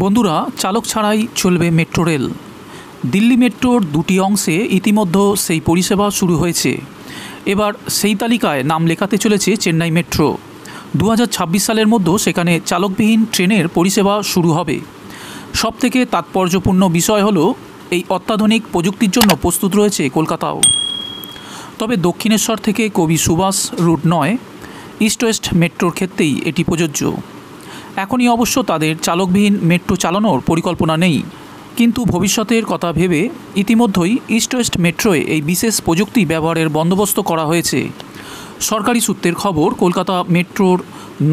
বন্ধুরা, চালক ছাড়াই চলবে মেট্রো রেল। দিল্লি মেট্রোর দুটি অংশে ইতিমধ্যে সেই পরিষেবা শুরু হয়েছে। এবার সেই তালিকায় নাম লেখাতে চলেছে চেন্নাই মেট্রো। 2026 সালের মধ্যে সেখানে চালকবিহীন ট্রেনের পরিষেবা শুরু হবে। সবথেকে তাৎপর্যপূর্ণ বিষয় হলো এই অত্যাধুনিক প্রযুক্তির জন্য প্রস্তুত রয়েছে কলকাতাও। তবে দক্ষিণেশ্বর থেকে কবি সুভাষ রুট নয়, ইস্ট ওয়েস্ট মেট্রোর ক্ষেত্রেই এটি প্রযোজ্য। এখনই অবশ্য তাদের চালকবিহীন মেট্রো চালানোর পরিকল্পনা নেই, কিন্তু ভবিষ্যতের কথা ভেবে ইতিমধ্যেই ইস্ট ওয়েস্ট মেট্রোয় এই বিশেষ প্রযুক্তি ব্যবহারের বন্দোবস্ত করা হয়েছে। সরকারি সূত্রের খবর, কলকাতা মেট্রোর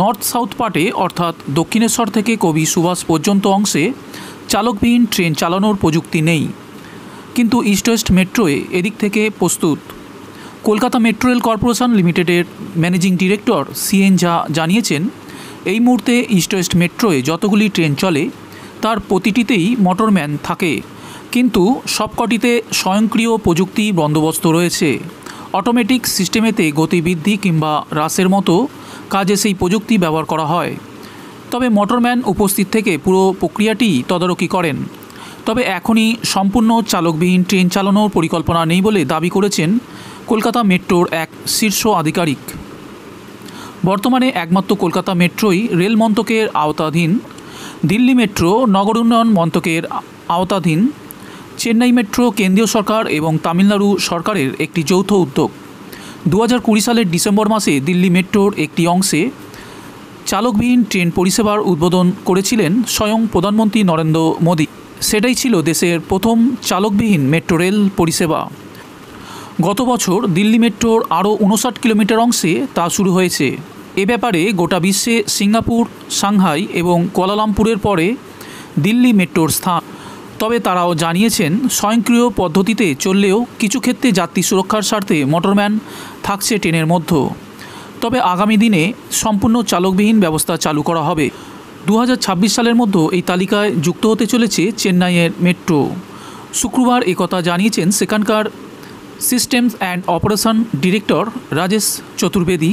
নর্থ সাউথ পার্টে অর্থাৎ দক্ষিণেশ্বর থেকে কবি সুভাষ পর্যন্ত অংশে চালকবিহীন ট্রেন চালানোর প্রযুক্তি নেই, কিন্তু ইস্ট ওয়েস্ট মেট্রোয় এদিক থেকে প্রস্তুত। কলকাতা মেট্রো রেল কর্পোরেশন লিমিটেডের ম্যানেজিং ডিরেক্টর CN ঝা জানিয়েছেন, এই মুহূর্তে ইস্ট ওয়েস্ট মেট্রোয় যতগুলি ট্রেন চলে তার প্রতিটিতেই মোটরম্যান থাকে, কিন্তু সবকটিতে স্বয়ংক্রিয় প্রযুক্তি বন্দোবস্ত রয়েছে। অটোমেটিক সিস্টেমেতে গতিবৃদ্ধি কিংবা হ্রাসের মতো কাজে সেই প্রযুক্তি ব্যবহার করা হয়। তবে মোটরম্যান উপস্থিত থেকে পুরো প্রক্রিয়াটি তদারকি করেন। তবে এখনই সম্পূর্ণ চালকবিহীন ট্রেন চালানোর পরিকল্পনা নেই বলে দাবি করেছেন কলকাতা মেট্রোর এক শীর্ষ আধিকারিক। বর্তমানে একমাত্র কলকাতা মেট্রোই রেল মন্ত্রকের আওতাধীন। দিল্লি মেট্রো নগর উন্নয়ন মন্ত্রকের আওতাধীন। চেন্নাই মেট্রো কেন্দ্রীয় সরকার এবং তামিলনাড়ু সরকারের একটি যৌথ উদ্যোগ। 2020 সালের ডিসেম্বর মাসে দিল্লি মেট্রোর একটি অংশে চালকবিহীন ট্রেন পরিষেবার উদ্বোধন করেছিলেন স্বয়ং প্রধানমন্ত্রী নরেন্দ্র মোদী। সেটাই ছিল দেশের প্রথম চালকবিহীন মেট্রো রেল পরিষেবা। গত বছর দিল্লি মেট্রোর আরও 59 কিলোমিটার অংশে তা শুরু হয়েছে। এ ব্যাপারে গোটা বিশ্বে সিঙ্গাপুর, সাংহাই এবং কুয়ালালামপুরের পরে দিল্লি মেট্রোর স্থান। তবে তারাও জানিয়েছেন, স্বয়ংক্রিয় পদ্ধতিতে চললেও কিছু ক্ষেত্রে যাত্রী সুরক্ষার স্বার্থে মোটরম্যান থাকছে ট্রেনের মধ্যে। তবে আগামী দিনে সম্পূর্ণ চালকবিহীন ব্যবস্থা চালু করা হবে। 2026 সালের মধ্যে এই তালিকায় যুক্ত হতে চলেছে চেন্নাইয়ের মেট্রো। শুক্রবার একথা জানিয়েছেন সেখানকার systems and operation director Rajesh Chaturvedi.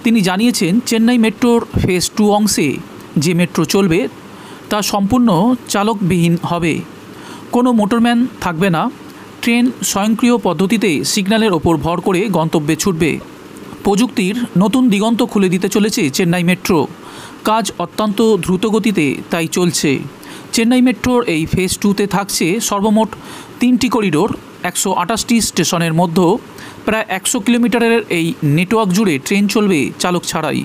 তিনি জানিয়েছেন, চেন্নাই মেট্রোর ফেজ 2 অংশে যে মেট্রো চলবে তা সম্পূর্ণ চালকবিহীন হবে। কোনো মোটরম্যান থাকবে না। ট্রেন স্বয়ংক্রিয় পদ্ধতিতে সিগন্যালের ওপর ভর করে গন্তব্যে ছুটবে। প্রযুক্তির নতুন দিগন্ত খুলে দিতে চলেছে চেন্নাই মেট্রো। কাজ অত্যন্ত দ্রুতগতিতে তাই চলছে। চেন্নাই মেট্রোর এই ফেজ 2তে থাকছে সর্বমোট 3টি করিডোর, 128টি স্টেশনের মধ্যে প্রায় 100 কিলোমিটারের এই নেটওয়ার্ক জুড়ে ট্রেন চলবে চালক ছাড়াই।